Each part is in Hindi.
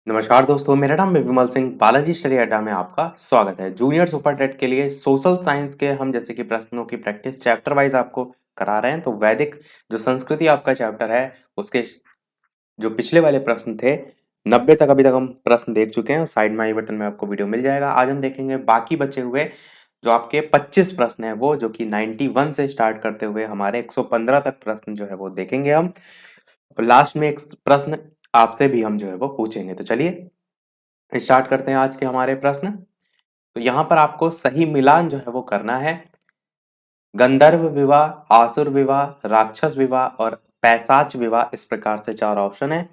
नमस्कार दोस्तों, मेरा नाम है विमल सिंह। बालाजी स्टडी अड्डा में आपका स्वागत है। जूनियर सुपर टेट के लिए सोशल साइंस के हम जैसे कि प्रश्नों की प्रैक्टिस चैप्टर वाइज आपको करा रहे हैं। तो वैदिक जो संस्कृति आपका चैप्टर है उसके जो पिछले वाले प्रश्न थे 90 तक अभी तक हम प्रश्न देख चुके हैं। साइड में आई बटन में आपको वीडियो मिल जाएगा। आज हम देखेंगे बाकी बचे हुए जो आपके 25 प्रश्न है, वो जो कि 91 से स्टार्ट करते हुए हमारे 115 तक प्रश्न जो है वो देखेंगे हम। और लास्ट में एक प्रश्न आपसे भी हम जो है वो पूछेंगे। तो चलिए स्टार्ट करते हैं आज के हमारे प्रश्न। तो यहाँ पर आपको सही मिलान जो है वो करना है। गंधर्व विवाह, आसुर विवाह, राक्षस विवाह और पैशाच विवाह, इस प्रकार से 4 ऑप्शन है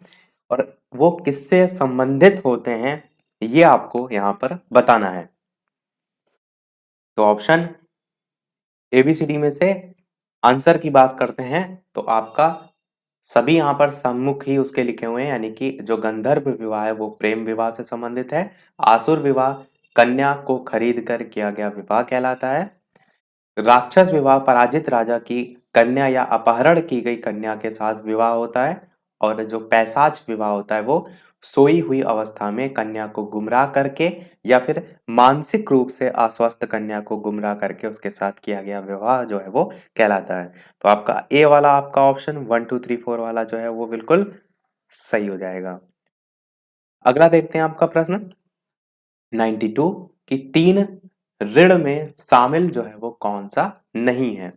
और वो किससे संबंधित होते हैं ये आपको यहाँ पर बताना है। तो ऑप्शन एबीसीडी में से आंसर की बात करते हैं तो आपका सभी यहाँ पर सम्मुख ही उसके लिखे हुए हैं, यानी कि जो गंधर्व विवाह है वो प्रेम विवाह से संबंधित है। आसुर विवाह कन्या को खरीद कर किया गया विवाह कहलाता है। राक्षस विवाह पराजित राजा की कन्या या अपहरण की गई कन्या के साथ विवाह होता है। और जो पैशाच विवाह होता है वो सोई हुई अवस्था में कन्या को गुमराह करके या फिर मानसिक रूप से अस्वस्थ कन्या को गुमराह करके उसके साथ किया गया विवाह जो है वो कहलाता है। तो आपका ए वाला आपका ऑप्शन 1 2 3 4 वाला जो है वो बिल्कुल सही हो जाएगा। अगला देखते हैं आपका प्रश्न 92 कि 3 ऋण में शामिल जो है वो कौन सा नहीं है।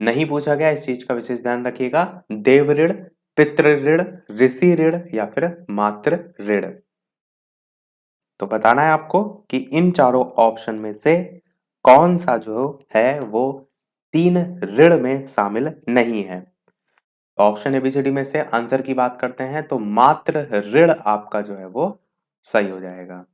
नहीं पूछा गया, इस चीज का विशेष ध्यान रखिएगा। देव ऋण, पितृ ऋण, ऋषि ऋण या फिर मातृ ऋण। तो बताना है आपको कि इन चारों ऑप्शन में से कौन सा जो है वो 3 ऋण में शामिल नहीं है। ऑप्शन एबीसीडी में से आंसर की बात करते हैं तो मात्र ऋण आपका जो है वो सही हो जाएगा।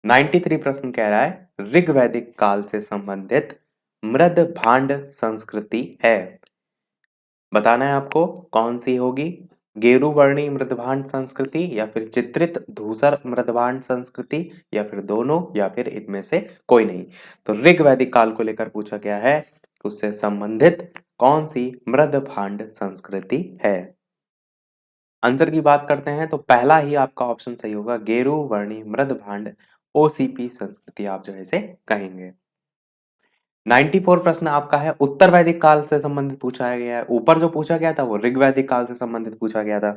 93 प्रश्न कह रहा है ऋग वैदिक काल से संबंधित मृद भांड संस्कृति है। बताना है आपको कौन सी होगी। गेरुवर्णी मृदभांड संस्कृति या फिर चित्रित धूसर मृदभांड संस्कृति या फिर दोनों या फिर इनमें से कोई नहीं। तो ऋग वैदिक काल को लेकर पूछा गया है कि उससे संबंधित कौन सी मृदभांड संस्कृति है। आंसर की बात करते हैं तो पहला ही आपका ऑप्शन सही होगा, गेरुवर्णी मृदभांड ओसीपी संस्कृति आप जो है इसे कहेंगे। 94 प्रश्न आपका है उत्तर वैदिक काल से संबंधित पूछा गया है। ऊपर जो पूछा गया था वो ऋग वैदिक काल से संबंधित पूछा गया था।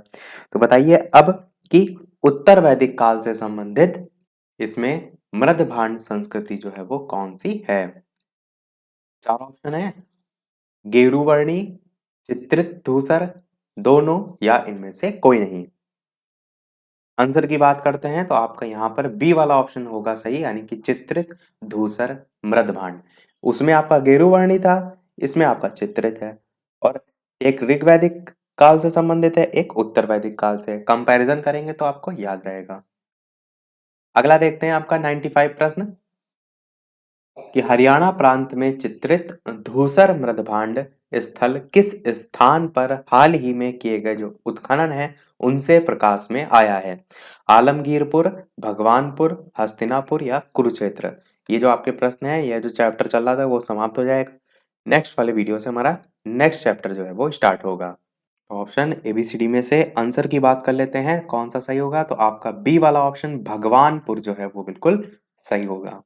तो बताइए अब कि उत्तर वैदिक काल से संबंधित इसमें मृदभांड संस्कृति जो है वो कौन सी है। 4 ऑप्शन है, गेरुवर्णी, चित्रित धूसर, दोनों या इनमें से कोई नहीं। आंसर की बात करते हैं तो आपका यहाँ पर बी वाला ऑप्शन होगा सही, यानी कि चित्रित धूसर मृदभांड। उसमें आपका गेरुवर्णी था, इसमें आपका चित्रित है। और एक ऋग्वैदिक काल से संबंधित है, एक उत्तर वैदिक काल से। कंपैरिजन करेंगे तो आपको याद रहेगा। अगला देखते हैं आपका 95 प्रश्न कि हरियाणा प्रांत में चित्रित धूसर मृदभांड स्थल किस स्थान पर हाल ही में किए गए जो उत्खनन है उनसे प्रकाश में आया है। आलमगीरपुर, भगवानपुर, हस्तिनापुर या कुरुक्षेत्र। ये जो आपके प्रश्न है, यह जो चैप्टर चल रहा था वो समाप्त हो जाएगा। नेक्स्ट वाले वीडियो से हमारा नेक्स्ट चैप्टर जो है वो स्टार्ट होगा। तो ऑप्शन एबीसीडी में से आंसर की बात कर लेते हैं कौन सा सही होगा। तो आपका बी वाला ऑप्शन भगवानपुर जो है वो बिल्कुल सही होगा।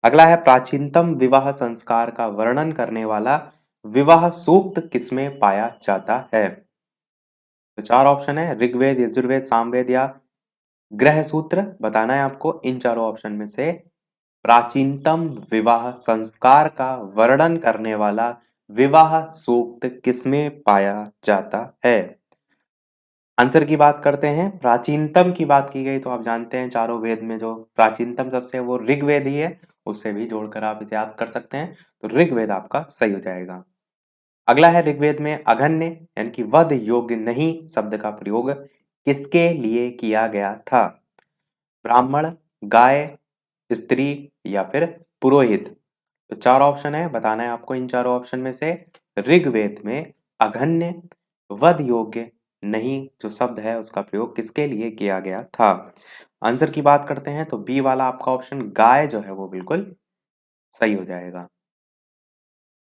अगला है प्राचीनतम विवाह संस्कार का वर्णन करने वाला विवाह सूक्त किसमें पाया जाता है। तो 4 ऑप्शन है, ऋग्वेद, यजुर्वेद, सामवेद या ग्रह सूत्र। बताना है आपको इन चारों ऑप्शन में से प्राचीनतम विवाह संस्कार का वर्णन करने वाला विवाह सूक्त किसमें पाया जाता है। आंसर की बात करते हैं, प्राचीनतम की बात की गई तो आप जानते हैं चारों वेद में जो प्राचीनतम सबसे है वो ऋग्वेद ही है। उससे भी जोड़कर आप इसे याद कर सकते हैं। तो ऋग्वेद आपका सही हो जाएगा। अगला है ऋग्वेद में अघन्य यानी कि वध योग्य नहीं शब्द का प्रयोग किसके लिए किया गया था। ब्राह्मण, गाय, स्त्री या फिर पुरोहित। तो 4 ऑप्शन है, बताना है आपको इन चारों ऑप्शन में से ऋग्वेद में अघन्य वध योग्य नहीं जो शब्द है उसका प्रयोग किसके लिए किया गया था। आंसर की बात करते हैं तो बी वाला आपका ऑप्शन गाय जो है वो बिल्कुल सही हो जाएगा।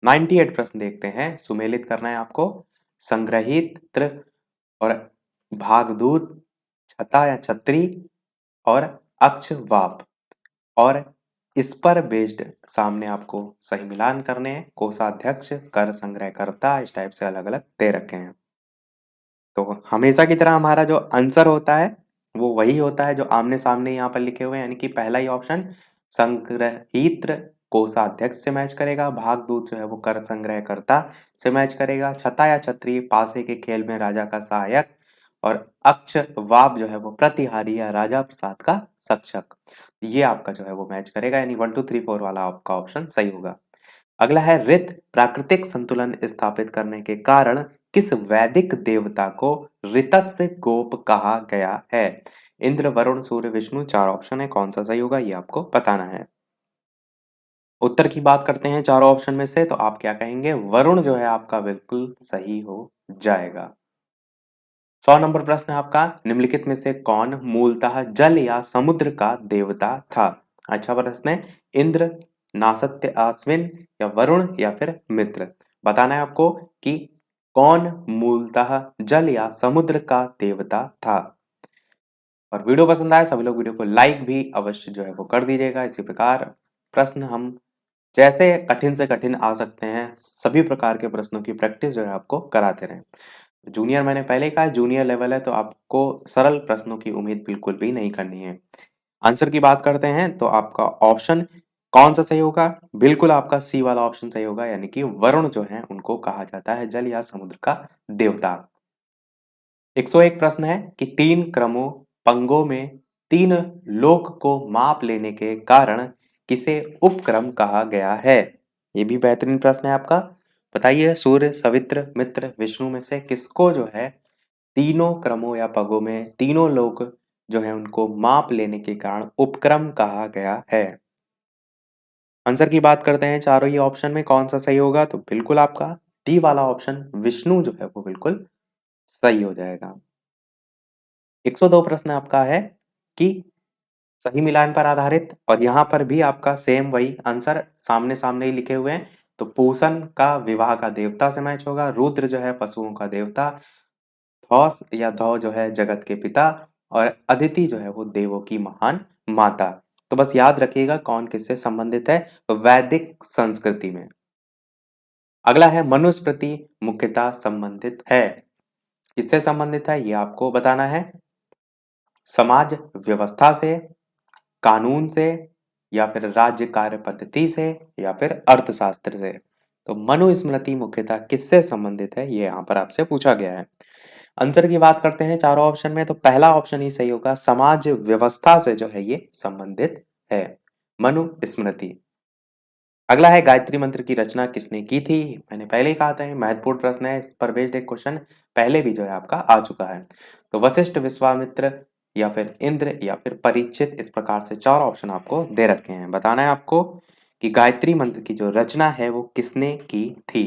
98 प्रश्न देखते हैं, सुमेलित करना है आपको। संग्रहित्र और भागदूत छता या छत्री और अक्ष वाप। और इस पर बेस्ड सामने आपको सही मिलान करने हैं। कोषाध्यक्ष, कर संग्रहकर्ता, इस टाइप से अलग अलग दे रखे हैं। तो हमेशा की तरह हमारा जो आंसर होता है वो वही होता है जो आमने सामने यहाँ पर लिखे हुए हैं, यानी कि पहला ही ऑप्शन संग्रहीत्र कोषाध्यक्ष से मैच करेगा, भागदूत जो है वो कर संग्रहकर्ता से मैच करेगा, छता या छत्री पासे के खेल में राजा का सहायक, और अक्ष वाप जो है वो प्रतिहारी या राजा प्रसाद का सक्षक। ये आपका जो है वो मैच करेगा, यानी 1 2 3 4 वाला आपका ऑप्शन सही होगा। अगला है ऋत प्राकृतिक संतुलन स्थापित करने के कारण किस वैदिक देवता को ऋतस्य गोप कहा गया है? इंद्र, वरुण, सूर्य, विष्णु, 4 ऑप्शन है, कौन सा सही होगा ये आपको बताना है। उत्तर की बात करते हैं चारों ऑप्शन में से, तो आप क्या कहेंगे? वरुण जो है आपका बिल्कुल सही हो जाएगा। 100 नंबर प्रश्न है आपका, निम्नलिखित में से कौन मूलतः जल या समुद्र का देवता था? अच्छा प्रश्न है। इंद्र, नासत्य अश्विन, या वरुण, या फिर मित्र। बताना है आपको कि कौन मूलतः जल या समुद्र का देवता था। और वीडियो पसंद आए सभी लोग वीडियो को लाइक भी अवश्य जो है वो कर दीजिएगा। इसी प्रकार प्रश्न हम जैसे कठिन से कठिन आ सकते हैं सभी प्रकार के प्रश्नों की प्रैक्टिस जो है आपको कराते रहें। जूनियर मैंने पहले ही कहा है, जूनियर लेवल है तो आपको सरल प्रश्नों की उम्मीद बिल्कुल भी नहीं करनी है। आंसर की बात करते हैं तो आपका ऑप्शन कौन सा सही होगा? बिल्कुल आपका सी वाला ऑप्शन सही होगा, यानी कि वरुण जो है उनको कहा जाता है जल या समुद्र का देवता। 101 प्रश्न है कि 3 क्रमों पंगों में 3 लोक को माप लेने के कारण किसे उपक्रम कहा गया है? ये भी बेहतरीन प्रश्न है आपका। बताइए सूर्य, सवित्र, मित्र, विष्णु में से किसको जो है तीनों क्रमों या पगों में तीनों लोक जो है उनको माप लेने के कारण उपक्रम कहा गया है? आंसर की बात करते हैं चारों ही ऑप्शन में कौन सा सही होगा, तो बिल्कुल आपका डी वाला ऑप्शन विष्णु जो है वो बिल्कुल सही हो जाएगा। 102 प्रश्न आपका है कि सही मिलान पर आधारित, और यहाँ पर भी आपका सेम वही आंसर सामने सामने ही लिखे हुए हैं। तो पूषण का विवाह का देवता से मैच होगा, रुद्र जो है पशुओं का देवता, धौस या धौ जो है जगत के पिता, और अदिति जो है वो देवों की महान माता। तो बस याद रखिएगा कौन किससे संबंधित है वैदिक संस्कृति में। अगला है मनुस्मृति मुख्यतः संबंधित है, किससे संबंधित है ये आपको बताना है। समाज व्यवस्था से, कानून से, या फिर राज्य कार्य पद्धति से, या फिर अर्थशास्त्र से। तो मनुस्मृति मुख्यतः किससे संबंधित है ये यहाँ पर आपसे पूछा गया है। आंसर की बात करते हैं चारों ऑप्शन में, तो पहला ऑप्शन ही सही होगा, समाज व्यवस्था से जो है ये संबंधित है मनुस्मृति। अगला है गायत्री मंत्र की रचना किसने की थी? मैंने पहले ही कहा था, महत्वपूर्ण प्रश्न है, इस पर बेस्ड एक क्वेश्चन पहले भी जो है आपका आ चुका है। तो वशिष्ठ, विश्वामित्र, या फिर इंद्र, या फिर परीक्षित, इस प्रकार से 4 ऑप्शन आपको दे रखे हैं। बताना है आपको कि गायत्री मंत्र की जो रचना है वो किसने की थी।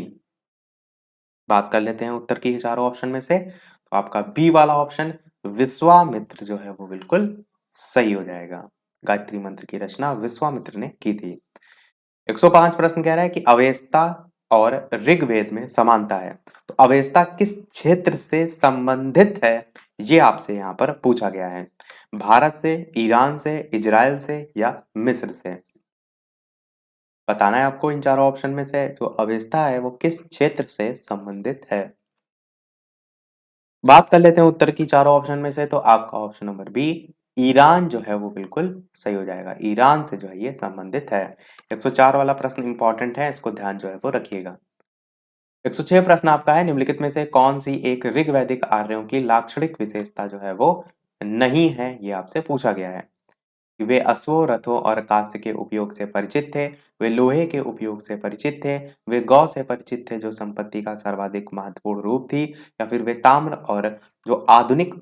बात कर लेते हैं उत्तर की चारों ऑप्शन में से, तो आपका बी वाला ऑप्शन विश्वामित्र जो है वो बिल्कुल सही हो जाएगा। गायत्री मंत्र की रचना विश्वामित्र ने की थी। 105 प्रश्न कह रहा है कि अवेस्ता और ऋग्वेद में समानता है, तो अवेस्ता किस क्षेत्र से संबंधित है ये आपसे यहाँ पर पूछा गया है। भारत से, ईरान से, इजराइल से, या मिस्र से। बताना है आपको इन चारों ऑप्शन में से जो अवेस्ता है वो किस क्षेत्र से संबंधित है। बात कर लेते हैं उत्तर की चारों ऑप्शन में से, तो आपका ऑप्शन नंबर बी ईरान जो है वो बिल्कुल सही हो जाएगा। ईरान से जो है ये संबंधित है। 104 वाला प्रश्न इंपॉर्टेंट है, इसको ध्यान जो है वो रखिएगा। 106 प्रश्न आपका है, निम्नलिखित में से कौन सी एक ऋग्वैदिक आर्यों की लाक्षणिक विशेषता जो है वो नहीं है, ये आपसे पूछा गया है। वे अश्वों, रथों और कांस्य के उपयोग से परिचित थे, वे लोहे के उपयोग से परिचित थे, वे गौ से परिचित थे जो संपत्ति का सर्वाधिक महत्वपूर्ण रूप थी, या फिर वे ताम्र और जो आधुनिक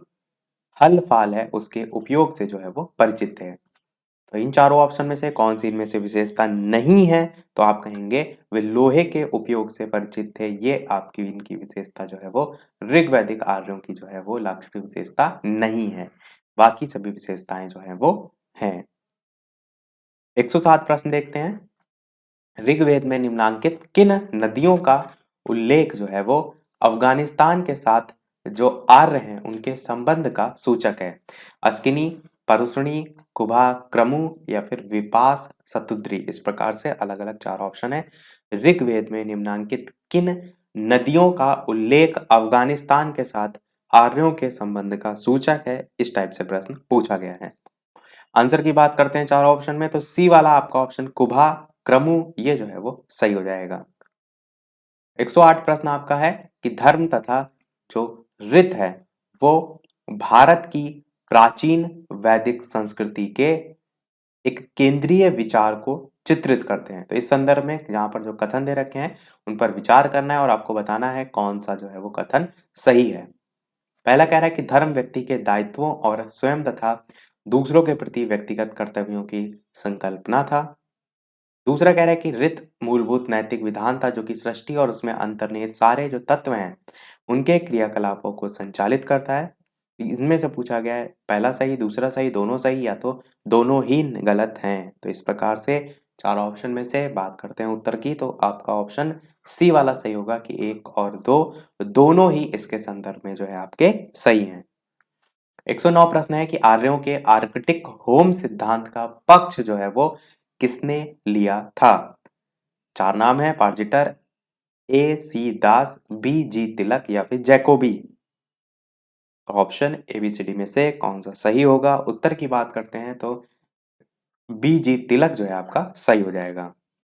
हल फाल है उसके उपयोग से जो है वो परिचित थे। तो इन चारों ऑप्शन में से कौन सी इनमें से विशेषता नहीं है, तो आप कहेंगे वे लोहे के उपयोग से परिचित थे। ये आपकी इनकी विशेषता जो है वो ऋग्वैदिक आर्यों की जो है वो लाक्षणिक विशेषता नहीं है, बाकी सभी विशेषताएं जो है वो हैं। 107 प्रश्न देखते हैं। ऋग्वेद में निम्नांकित किन नदियों का उल्लेख जो है वो अफगानिस्तान के साथ जो आर्य हैं उनके संबंध का सूचक है? अस्किनी, परुष्णी, कुभा, क्रमु या फिर विपास, शतुद्री। इस प्रकार से अलग अलग 4 ऑप्शन है। ऋग्वेद में निम्नांकित किन नदियों का उल्लेख अफगानिस्तान के साथ आर्यों के संबंध का सूचक है? इस टाइप से प्रश्न पूछा गया है। आंसर की बात करते हैं 4 ऑप्शन में, तो सी वाला आपका ऑप्शन कुभा, क्रमु, ये जो है वो सही हो जाएगा। 108 प्रश्न आपका है कि धर्म तथा जो रीत है वो भारत की प्राचीन वैदिक संस्कृति के एक केंद्रीय विचार को चित्रित करते हैं। तो इस संदर्भ में यहाँ पर जो कथन दे रखे हैं उन पर विचार करना है और आपको बताना है कौन सा जो है वो कथन सही है। पहला कह रहा है कि धर्म व्यक्ति के दायित्वों और स्वयं तथा दूसरों के प्रति व्यक्तिगत कर्तव्यों की संकल्पना था। दूसरा कह रहा है कि रीत मूलभूत नैतिक विधान था जो कि सृष्टि और उसमें अंतर्निहित सारे जो तत्व हैं उनके क्रियाकलापों को संचालित करता है। इनमें से पूछा गया है पहला सही, दूसरा सही, दोनों सही या तो दोनों ही गलत हैं। तो इस प्रकार से 4 ऑप्शन में से बात करते हैं उत्तर की, तो आपका ऑप्शन सी वाला सही होगा कि 1 और 2 दोनों ही इसके संदर्भ में जो है आपके सही हैं। 109 प्रश्न है कि आर्यों के आर्कटिक होम सिद्धांत का पक्ष जो है वो किसने लिया था? 4 नाम है, पार्जिटर, ए सी दास, बी जी तिलक या फिर जैकोबी। ऑप्शन एबीसीडी में से कौन सा सही होगा? उत्तर की बात करते हैं तो बी जी तिलक जो है आपका सही हो जाएगा।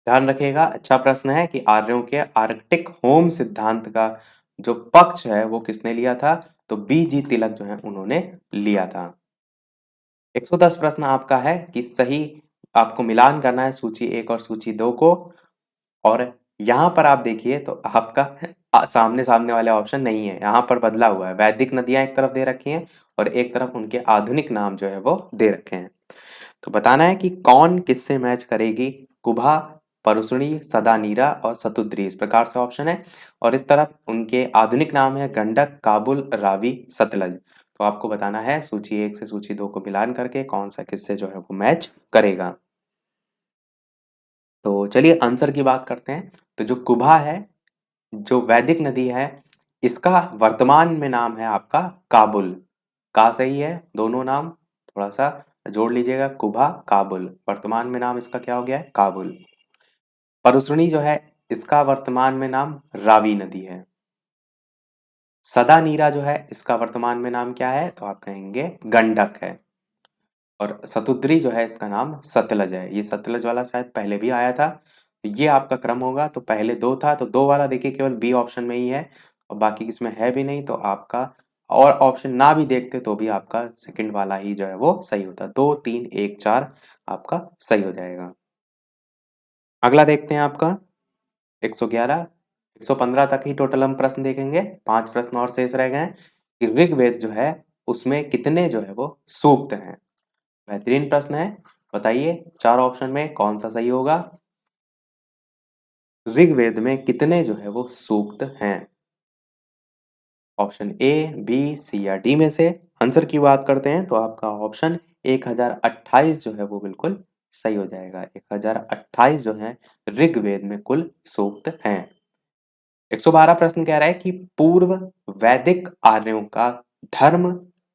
ध्यान रखिएगा, अच्छा प्रश्न है कि आर्यों के आर्कटिक होम सिद्धांत का जो पक्ष है वो किसने लिया था? तो बी जी तिलक जो है उन्होंने लिया था। 110 प्रश्न आपका है कि सही आपको मिलान करना है सूची 1 और सूची 2 को, और यहाँ पर आप देखिए तो आपका सामने सामने वाले ऑप्शन नहीं है, यहाँ पर बदला हुआ है। वैदिक नदियां एक तरफ दे रखी हैं और एक तरफ उनके आधुनिक नाम जो है वो दे रखे हैं। तो बताना है कि कौन किससे मैच करेगी। कुभा, परुष्णी, सदानीरा और शतुद्री, इस प्रकार से ऑप्शन है। और इस तरफ उनके आधुनिक नाम है गंडक, काबुल, रावी, सतलज। तो आपको बताना है सूची 1 से सूची 2 को मिलान करके कौन सा किससे जो है वो मैच करेगा। तो चलिए आंसर की बात करते हैं। तो जो कुभा है, जो वैदिक नदी है, इसका वर्तमान में नाम है आपका काबुल। का सही है, दोनों नाम थोड़ा सा जोड़ लीजिएगा, कुभा, काबुल। वर्तमान में नाम इसका क्या हो गया है? काबुल। परुष्णी जो है इसका वर्तमान में नाम रावी नदी है। सदा नीरा जो है इसका वर्तमान में नाम क्या है? तो आप कहेंगे गंडक है। और सतुद्री जो है इसका नाम सतलज है। ये सतलज वाला शायद पहले भी आया था। तो ये आपका क्रम होगा, तो पहले 2 था तो 2 वाला देखिए केवल बी ऑप्शन में ही है और बाकी इसमें है भी नहीं, तो आपका और ऑप्शन ना भी देखते तो भी आपका सेकंड वाला ही जो है वो सही होता। 2 3 1 4 आपका सही हो जाएगा। अगला देखते हैं आपका 111, 115 तक ही टोटल हम प्रश्न देखेंगे। 5 प्रश्न और शेष रह गए हैं कि ऋग्वेद जो है उसमें कितने जो है वो सूक्त हैं। बेहतरीन प्रश्न है, बताइए 4 ऑप्शन में कौन सा सही होगा? ऋग्वेद में कितने जो है वो सूक्त हैं? ऑप्शन ए, बी, सी या डी में से आंसर की बात करते हैं तो आपका ऑप्शन 1028 जो है वो बिल्कुल सही हो जाएगा। 1028 जो है ऋग्वेद में कुल सूक्त हैं। 112 प्रश्न कह रहा है कि पूर्व वैदिक आर्यों का धर्म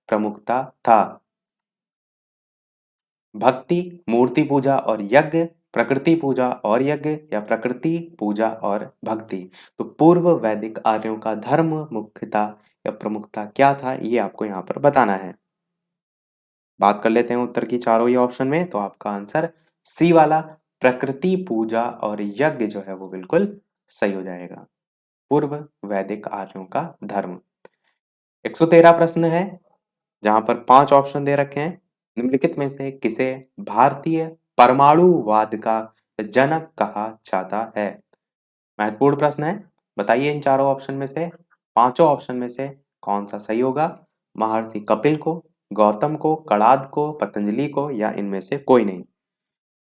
प्रमुखता था। भक्ति, मूर्ति पूजा और यज्ञ, प्रकृति पूजा और यज्ञ या प्रकृति पूजा और भक्ति। तो पूर्व वैदिक आर्यों का धर्म मुख्यता या प्रमुखता क्या था, ये आपको यहाँ पर बताना है। बात कर लेते हैं उत्तर की चारों ही ऑप्शन में, तो आपका आंसर सी वाला प्रकृति पूजा और यज्ञ जो है वो बिल्कुल सही हो जाएगा। पूर्व वैदिक आर्यों का धर्म। 113 प्रश्न है जहां पर 5 ऑप्शन दे रखे हैं। निम्नलिखित में से किसे भारतीय परमाणुवाद का जनक कहा जाता है? महत्वपूर्ण प्रश्न है, बताइए इन चारों ऑप्शन में से, पांचों ऑप्शन में से कौन सा सही होगा? महर्षि कपिल को, गौतम को, कणाद को, पतंजलि को या इनमें से कोई नहीं?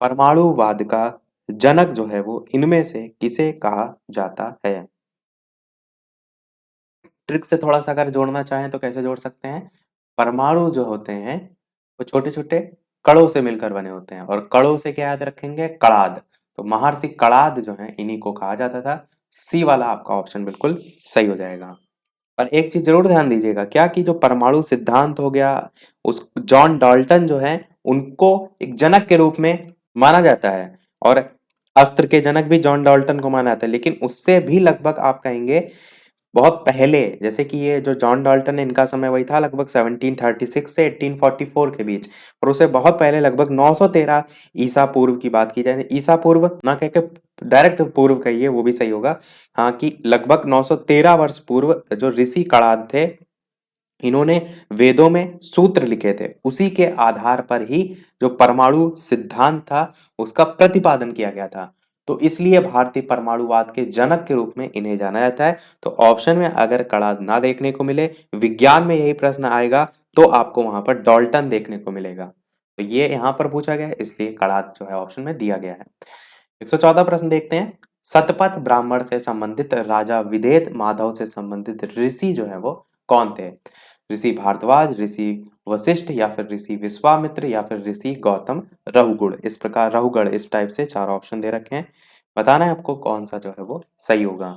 परमाणुवाद का जनक जो है वो इनमें से किसे कहा जाता है? ट्रिक से थोड़ा सा अगर जोड़ना चाहें तो कैसे जोड़ सकते हैं? परमाणु जो होते हैं वो छोटे छोटे कणों से मिलकर बने होते हैं और कणों से क्या याद रखेंगे? कणाद। तो महर्षि कणाद जो है इन्हीं को कहा जाता था। सी वाला आपका ऑप्शन बिल्कुल सही हो जाएगा। पर एक चीज जरूर ध्यान दीजिएगा क्या कि जो परमाणु सिद्धांत हो गया, उस जॉन डाल्टन जो है उनको एक जनक के रूप में माना जाता है, और अस्त्र के जनक भी जॉन डाल्टन को माना जाता है, लेकिन उससे भी लगभग आप कहेंगे बहुत पहले, जैसे कि ये जो जॉन डाल्टन है इनका समय वही था लगभग 1736 से 1844 के बीच, और उसे बहुत पहले लगभग 913 ईसा पूर्व की बात की जाए, ईसा पूर्व ना कह के डायरेक्ट पूर्व कहिए वो भी सही होगा, हाँ कि लगभग 913 वर्ष पूर्व जो ऋषि कणाद थे इन्होंने वेदों में सूत्र लिखे थे, उसी के आधार पर ही जो परमाणु सिद्धांत था उसका प्रतिपादन किया गया था। तो इसलिए भारतीय परमाणुवाद के जनक के रूप में इन्हें जाना जाता है। तो ऑप्शन में अगर कणाद ना देखने को मिले, विज्ञान में यही प्रश्न आएगा तो आपको वहां पर डाल्टन देखने को मिलेगा। तो ये यहाँ पर पूछा गया है, इसलिए कणाद जो है ऑप्शन में दिया गया है। 114 प्रश्न देखते हैं। सतपथ ब्राह्मण से संबंधित राजा विदेह माधव से संबंधित ऋषि जो है वो कौन थे? ऋषि भारद्वाज, ऋषि वशिष्ठ, या फिर ऋषि विश्वामित्र, या फिर ऋषि गौतम रहुगुण। इस प्रकार रहुगढ़ इस टाइप से 4 ऑप्शन दे रखे हैं, बताना है आपको कौन सा जो है वो सही होगा।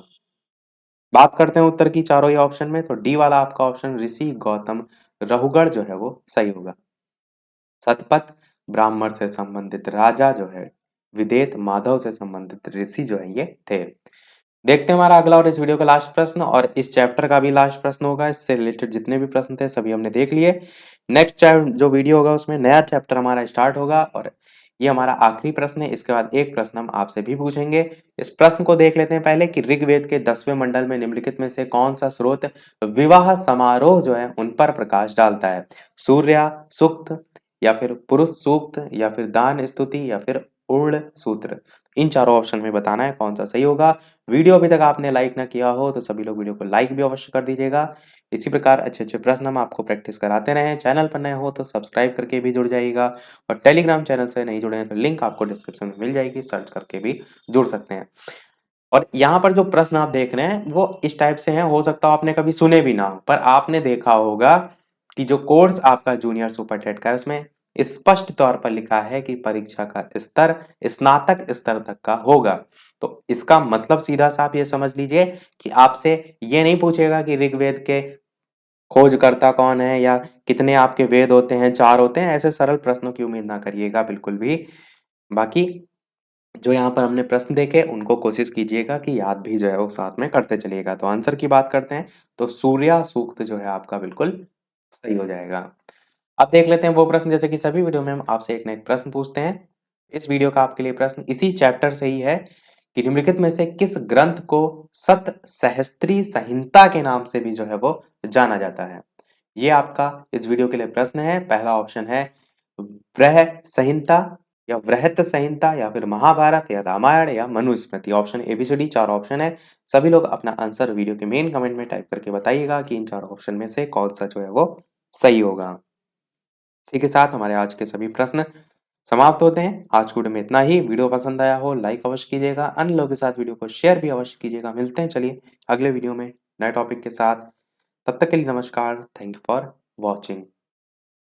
बात करते हैं उत्तर की चारों ही ऑप्शन में, तो डी वाला आपका ऑप्शन ऋषि गौतम रहुगढ़ जो है वो सही होगा। सतपथ ब्राह्मण से संबंधित राजा जो है विदेह माधव से संबंधित ऋषि जो है ये थे। देखते हैं हमारा अगला और इस वीडियो का लास्ट प्रश्न, और इस चैप्टर का भी लास्ट प्रश्न होगा। इससे रिलेटेड जितने भी प्रश्न थे सभी हमने देख लिए। नेक्स्ट जो वीडियो होगा उसमें नया चैप्टर हमारा स्टार्ट होगा, और ये हमारा आखिरी प्रश्न है। इसके बाद एक प्रश्न हम आपसे भी पूछेंगे। इस प्रश्न को देख लेते हैं पहले कि ऋग्वेद के 10वें मंडल में निम्नलिखित में से कौन सा स्रोत विवाह समारोह जो है उन पर प्रकाश डालता है? सूर्य सूक्त, या फिर पुरुष सूक्त, या फिर दान स्तुति, या फिर उर्ण सूत्र। इन चारों ऑप्शन में बताना है कौन सा सही होगा। वीडियो अभी तक आपने लाइक ना किया हो तो सभी लोग वीडियो को लाइक भी अवश्य कर दीजिएगा। इसी प्रकार अच्छे अच्छे प्रश्न हम आपको प्रैक्टिस कराते रहें। चैनल पर नए हो तो सब्सक्राइब करके भी जुड़ जाइएगा, और टेलीग्राम चैनल से नहीं जुड़े हैं तो लिंक आपको डिस्क्रिप्शन में मिल जाएगी, सर्च करके भी जुड़ सकते हैं। और यहाँ पर जो प्रश्न आप देख रहे हैं वो इस टाइप से हैं, हो सकता हो आपने कभी सुने भी ना हो, पर आपने देखा होगा कि जो कोर्स आपका जूनियर सुपर टेट का है उसमें स्पष्ट तौर पर लिखा है कि परीक्षा का स्तर स्नातक स्तर तक का होगा। तो इसका मतलब सीधा सा आप ये समझ लीजिए कि आपसे ये नहीं पूछेगा कि ऋग्वेद के खोजकर्ता कौन है, या कितने आपके वेद होते हैं, 4 होते हैं। ऐसे सरल प्रश्नों की उम्मीद ना करिएगा बिल्कुल भी। बाकी जो यहाँ पर हमने प्रश्न देखे उनको कोशिश कीजिएगा कि याद भी जो है वो साथ में करते चलिएगा। तो आंसर की बात करते हैं तो सूर्या सूक्त जो है आपका बिल्कुल सही हो जाएगा। अब देख लेते हैं वो प्रश्न, जैसे कि सभी वीडियो में हम आपसे एक ना एक प्रश्न पूछते हैं। इस वीडियो का आपके लिए प्रश्न इसी चैप्टर से ही है कि निम्नलिखित में से किस ग्रंथ को सत सहस्त्री संहिता के नाम से भी जो है वो जाना जाता है? ये आपका इस वीडियो के लिए प्रश्न है। पहला ऑप्शन है वृह संहिता, या वृहत संहिता, या फिर महाभारत, या रामायण, या मनुस्मृति। ऑप्शन एबीसीडी 4 ऑप्शन है। सभी लोग अपना आंसर वीडियो के मेन कमेंट में टाइप करके बताइएगा कि इन 4 ऑप्शन में से कौन सा जो है वो सही होगा। इसी के साथ हमारे आज के सभी प्रश्न समाप्त होते हैं। आज की वीडियो में इतना ही। वीडियो पसंद आया हो लाइक अवश्य कीजिएगा, अन्य लोगों के साथ वीडियो को शेयर भी अवश्य कीजिएगा। मिलते हैं चलिए अगले वीडियो में नए टॉपिक के साथ। तब तक के लिए नमस्कार। Thank you for watching.